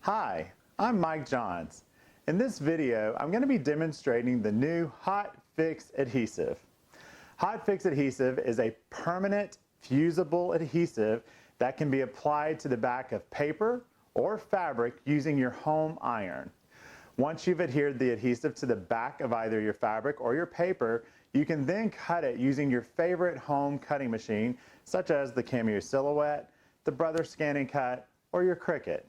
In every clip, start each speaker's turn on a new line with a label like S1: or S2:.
S1: Hi, I'm Mike Johns. In this video, I'm going to be demonstrating the new Hotfix Adhesive. Hotfix Adhesive is a permanent fusible adhesive that can be applied to the back of paper or fabric using your home iron. Once you've adhered the adhesive to the back of either your fabric or your paper, you can then cut it using your favorite home cutting machine, such as the Cameo Silhouette, the Brother Scan & Cut, or your Cricut.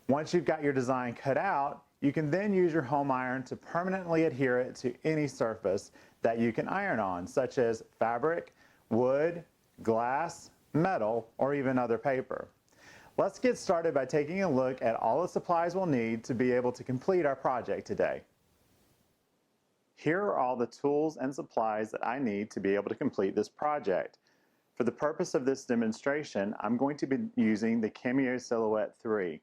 S1: Once you've got your design cut out, you can then use your home iron to permanently adhere it to any surface that you can iron on, such as fabric, wood, glass, metal, or even other paper. Let's get started by taking a look at all the supplies we'll need to be able to complete our project today. Here are all the tools and supplies that I need to be able to complete this project. For the purpose of this demonstration, I'm going to be using the Cameo Silhouette 3.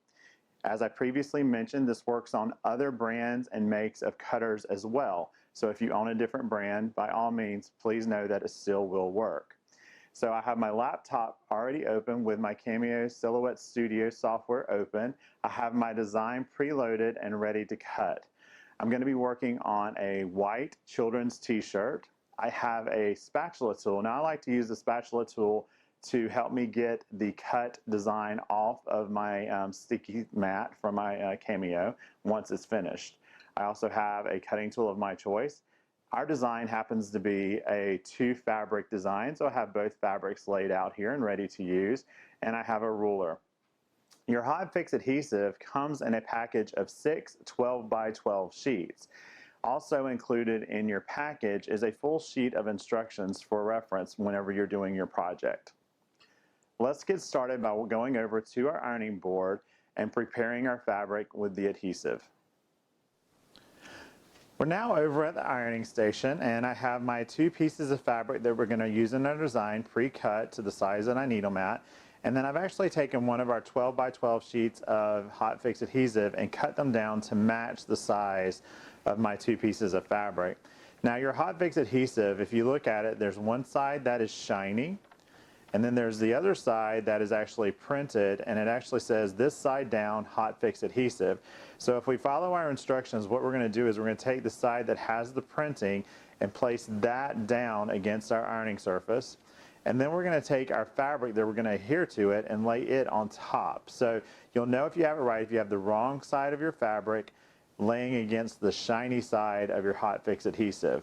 S1: As I previously mentioned, this works on other brands and makes of cutters as well. So if you own a different brand, by all means, please know that it still will work. So I have my laptop already open with my Cameo Silhouette Studio software open. I have my design preloaded and ready to cut. I'm going to be working on a white children's t-shirt. I have a spatula tool. Now I like to use the spatula tool to help me get the cut design off of my sticky mat from my Cameo once it's finished. I also have a cutting tool of my choice. Our design happens to be a 2 fabric design, so I have both fabrics laid out here and ready to use, and I have a ruler. Your Hotfix adhesive comes in a package of 6 12 by 12 sheets. Also included in your package is a full sheet of instructions for reference whenever you're doing your project. Let's get started by going over to our ironing board and preparing our fabric with the adhesive. We're now over at the ironing station, and I have my 2 pieces of fabric that we're going to use in our design pre-cut to the size that I needle mat. And then I've actually taken one of our 12 by 12 sheets of Hotfix adhesive and cut them down to match the size of my 2 pieces of fabric. Now your Hotfix adhesive, if you look at it, there's one side that is shiny, and then there's the other side that is actually printed, and it actually says this side down Hotfix adhesive. So if we follow our instructions, what we're going to do is we're going to take the side that has the printing and place that down against our ironing surface. And then we're going to take our fabric that we're going to adhere to it and lay it on top. So you'll know if you have it right if you have the wrong side of your fabric laying against the shiny side of your Hotfix adhesive.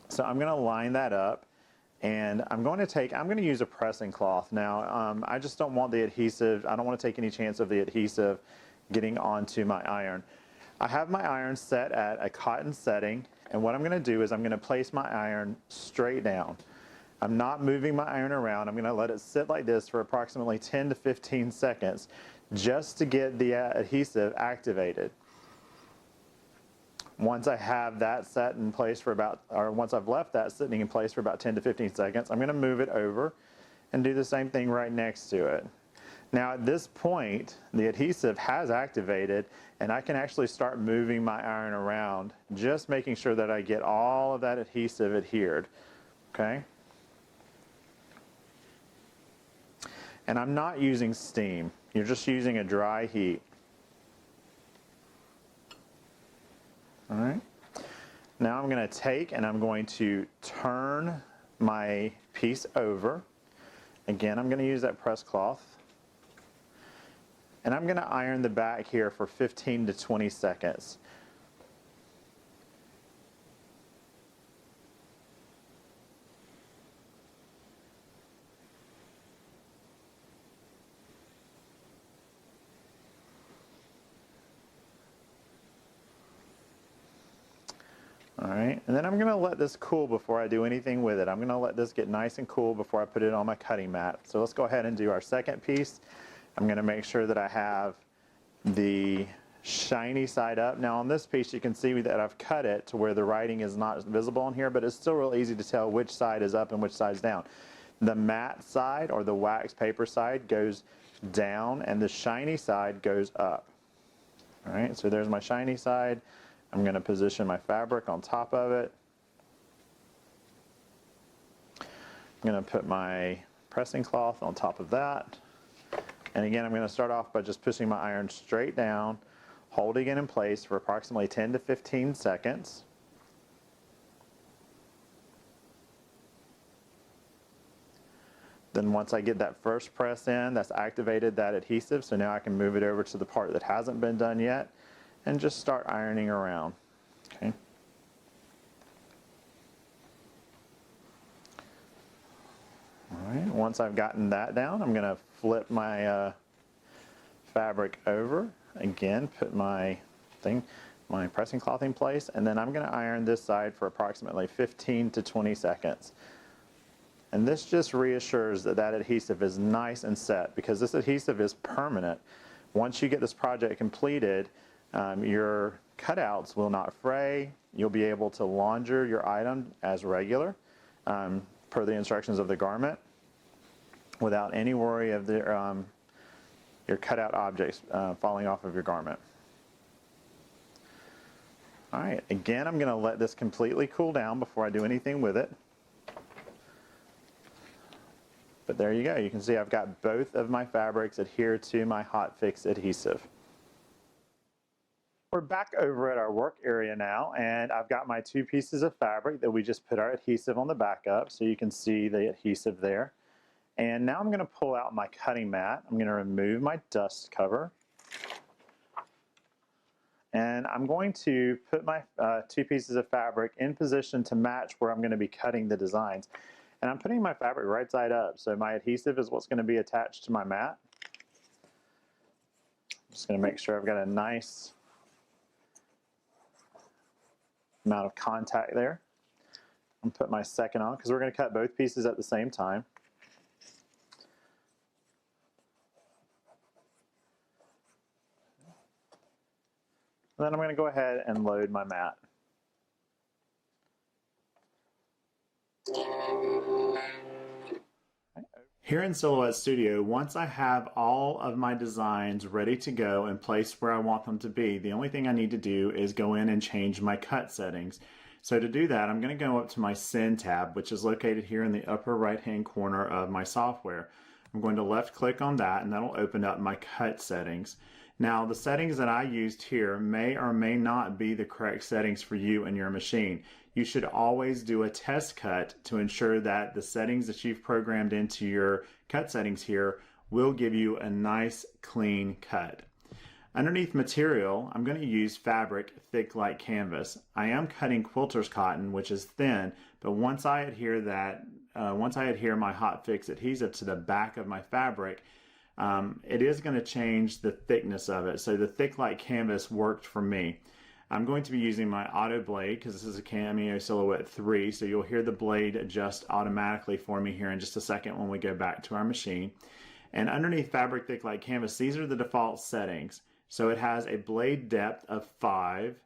S1: So I'm going to line that up. And I'm going to use a pressing cloth. Now, I just don't want the adhesive, I don't want to take any chance of the adhesive getting onto my iron. I have my iron set at a cotton setting, and what I'm going to do is I'm going to place my iron straight down. I'm not moving my iron around. I'm going to let it sit like this for approximately 10 to 15 seconds just to get the adhesive activated. Once I have that set in place for once I've left that sitting in place for about 10 to 15 seconds, I'm going to move it over and do the same thing right next to it. Now at this point, the adhesive has activated, and I can actually start moving my iron around, just making sure that I get all of that adhesive adhered. Okay? And I'm not using steam. You're just using a dry heat. Alright, now I'm going to take and I'm going to turn my piece over. Again, I'm going to use that press cloth. And I'm going to iron the back here for 15 to 20 seconds. Alright, and then I'm going to let this cool before I do anything with it. I'm going to let this get nice and cool before I put it on my cutting mat. So let's go ahead and do our second piece. I'm going to make sure that I have the shiny side up. Now on this piece you can see that I've cut it to where the writing is not visible on here, but it's still real easy to tell which side is up and which side is down. The matte side, or the wax paper side, goes down, and the shiny side goes up. Alright, so there's my shiny side. I'm going to position my fabric on top of it. I'm going to put my pressing cloth on top of that. And again, I'm going to start off by just pushing my iron straight down, holding it in place for approximately 10 to 15 seconds. Then once I get that first press in, that's activated that adhesive, so now I can move it over to the part that hasn't been done yet and just start ironing around. Okay. All right, once I've gotten that down, I'm going to flip my fabric over. Again, put my pressing cloth in place, and then I'm going to iron this side for approximately 15 to 20 seconds. And this just reassures that that adhesive is nice and set, because this adhesive is permanent. Once you get this project completed, your cutouts will not fray. You'll be able to launder your item as regular, per the instructions of the garment, without any worry of your cutout objects falling off of your garment. All right, again, I'm going to let this completely cool down before I do anything with it. But there you go. You can see I've got both of my fabrics adhered to my Hotfix adhesive. We're back over at our work area now, and I've got my two pieces of fabric that we just put our adhesive on the back of, so you can see the adhesive there. And now I'm going to pull out my cutting mat. I'm going to remove my dust cover. And I'm going to put my two pieces of fabric in position to match where I'm going to be cutting the designs. And I'm putting my fabric right side up, so my adhesive is what's going to be attached to my mat. I'm just going to make sure I've got a nice amount of contact there. I'm put my second on because we're going to cut both pieces at the same time. And then I'm going to go ahead and load my mat. Here in Silhouette Studio, once I have all of my designs ready to go and placed where I want them to be, the only thing I need to do is go in and change my cut settings. So to do that, I'm going to go up to my Send tab, which is located here in the upper right-hand corner of my software. I'm going to left-click on that, and that'll open up my cut settings. Now, the settings that I used here may or may not be the correct settings for you and your machine. You should always do a test cut to ensure that the settings that you've programmed into your cut settings here will give you a nice clean cut. Underneath material, I'm going to use fabric thick like canvas. I am cutting quilter's cotton, which is thin, but once I adhere my Hotfix adhesive to the back of my fabric, it is going to change the thickness of it. So the thick like canvas worked for me. I'm going to be using my auto blade because this is a Cameo Silhouette 3, so you'll hear the blade adjust automatically for me here in just a second when we go back to our machine. And underneath fabric thick like canvas, these are the default settings. So it has a blade depth of 5,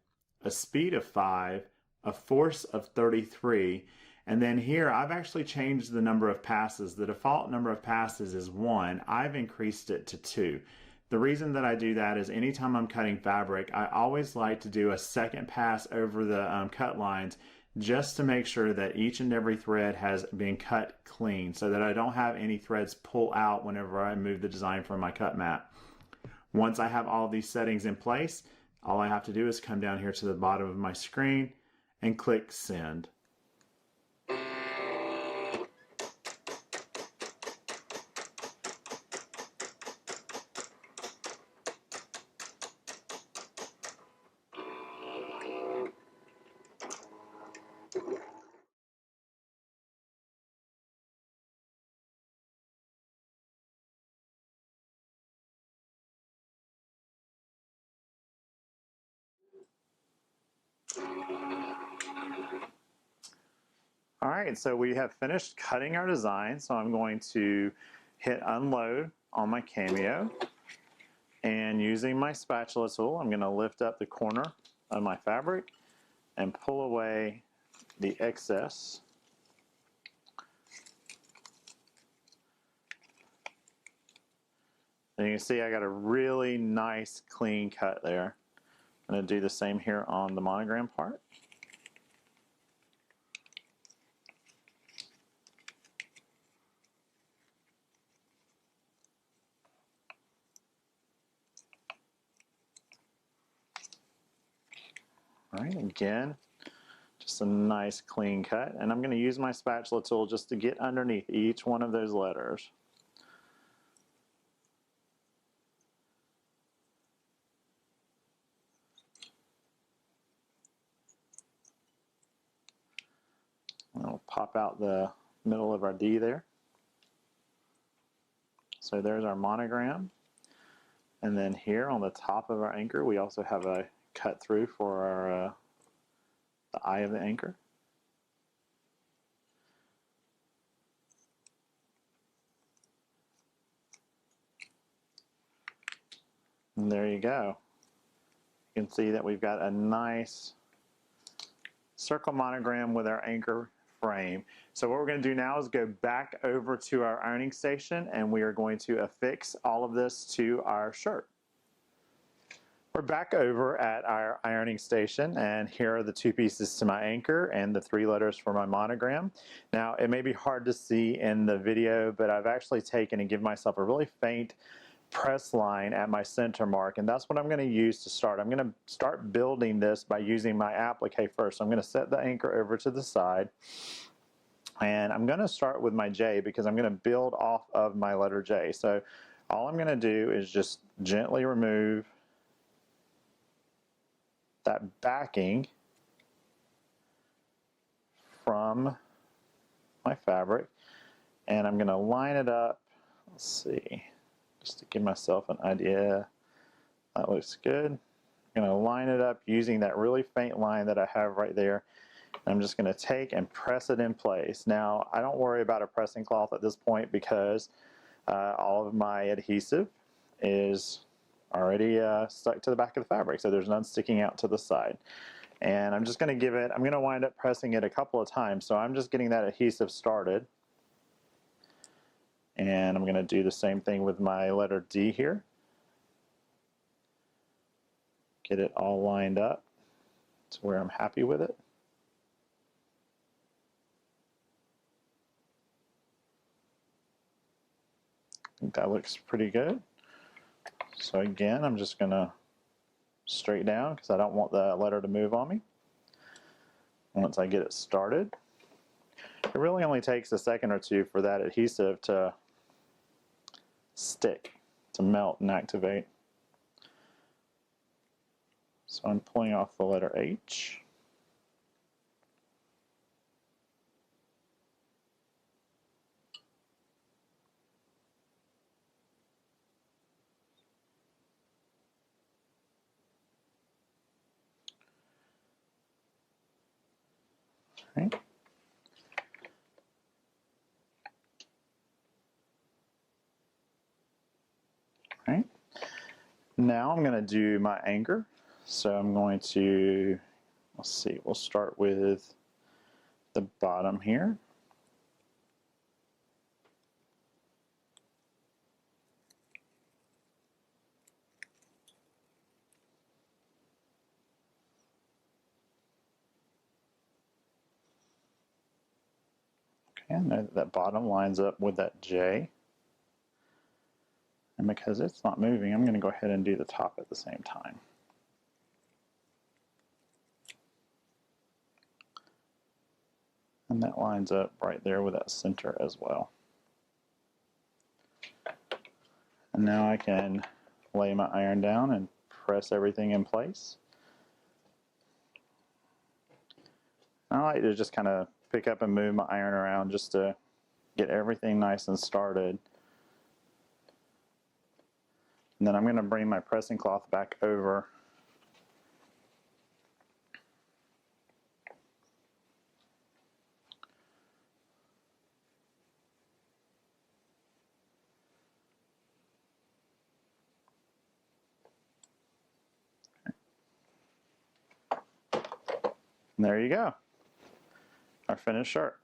S1: a speed of 5, a force of 33, and then here I've actually changed the number of passes. The default number of passes is 1. I've increased it to 2. The reason that I do that is anytime I'm cutting fabric, I always like to do a second pass over the cut lines just to make sure that each and every thread has been cut clean so that I don't have any threads pull out whenever I move the design from my cut mat. Once I have all these settings in place, all I have to do is come down here to the bottom of my screen and click Send. All right, so we have finished cutting our design, so I'm going to hit unload on my Cameo, and using my spatula tool, I'm going to lift up the corner of my fabric and pull away the excess. And you can see I got a really nice clean cut there. I'm going to do the same here on the monogram part. All right, again, just a nice clean cut. And I'm going to use my spatula tool just to get underneath each one of those letters. And we'll pop out the middle of our D there. So there's our monogram. And then here on the top of our anchor, we also have a cut through for our the eye of the anchor. And there you go. You can see that we've got a nice circle monogram with our anchor frame. So what we're going to do now is go back over to our ironing station, and we are going to affix all of this to our shirt. We're back over at our ironing station, and here are the two pieces to my anchor and the three letters for my monogram. Now, it may be hard to see in the video, but I've actually taken and given myself a really faint press line at my center mark, and that's what I'm going to use to start. I'm going to start building this by using my applique first. So I'm going to set the anchor over to the side, and I'm going to start with my J because I'm going to build off of my letter J. So all I'm going to do is just gently remove that backing from my fabric, and I'm going to line it up. Let's see, just to give myself an idea. That looks good. I'm going to line it up using that really faint line that I have right there. I'm just going to take and press it in place. Now, I don't worry about a pressing cloth at this point because all of my adhesive is already stuck to the back of the fabric, so there's none sticking out to the side. And I'm just going to give it, I'm going to wind up pressing it a couple of times, so I'm just getting that adhesive started. And I'm going to do the same thing with my letter D here. Get it all lined up to where I'm happy with it. I think that looks pretty good. So again, I'm just going to straight down because I don't want the letter to move on me. Once I get it started, it really only takes a second or two for that adhesive to stick, to melt and activate. So I'm pulling off the letter H. Right. Right. Now I'm going to do my anchor. So I'm going to, let's see, we'll start with the bottom here. Okay, I know that bottom lines up with that J. And because it's not moving, I'm going to go ahead and do the top at the same time. And that lines up right there with that center as well. And now I can lay my iron down and press everything in place. I like to just kind of pick up and move my iron around just to get everything nice and started. And then I'm going to bring my pressing cloth back over. And there you go, our finished shirt.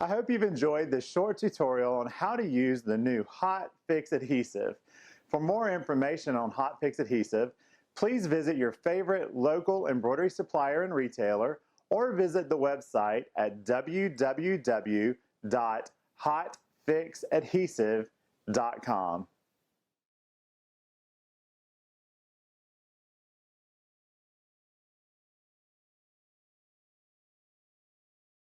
S1: I hope you've enjoyed this short tutorial on how to use the new Hotfix Adhesive. For more information on Hotfix Adhesive, please visit your favorite local embroidery supplier and retailer, or visit the website at www.hotfixadhesive.com.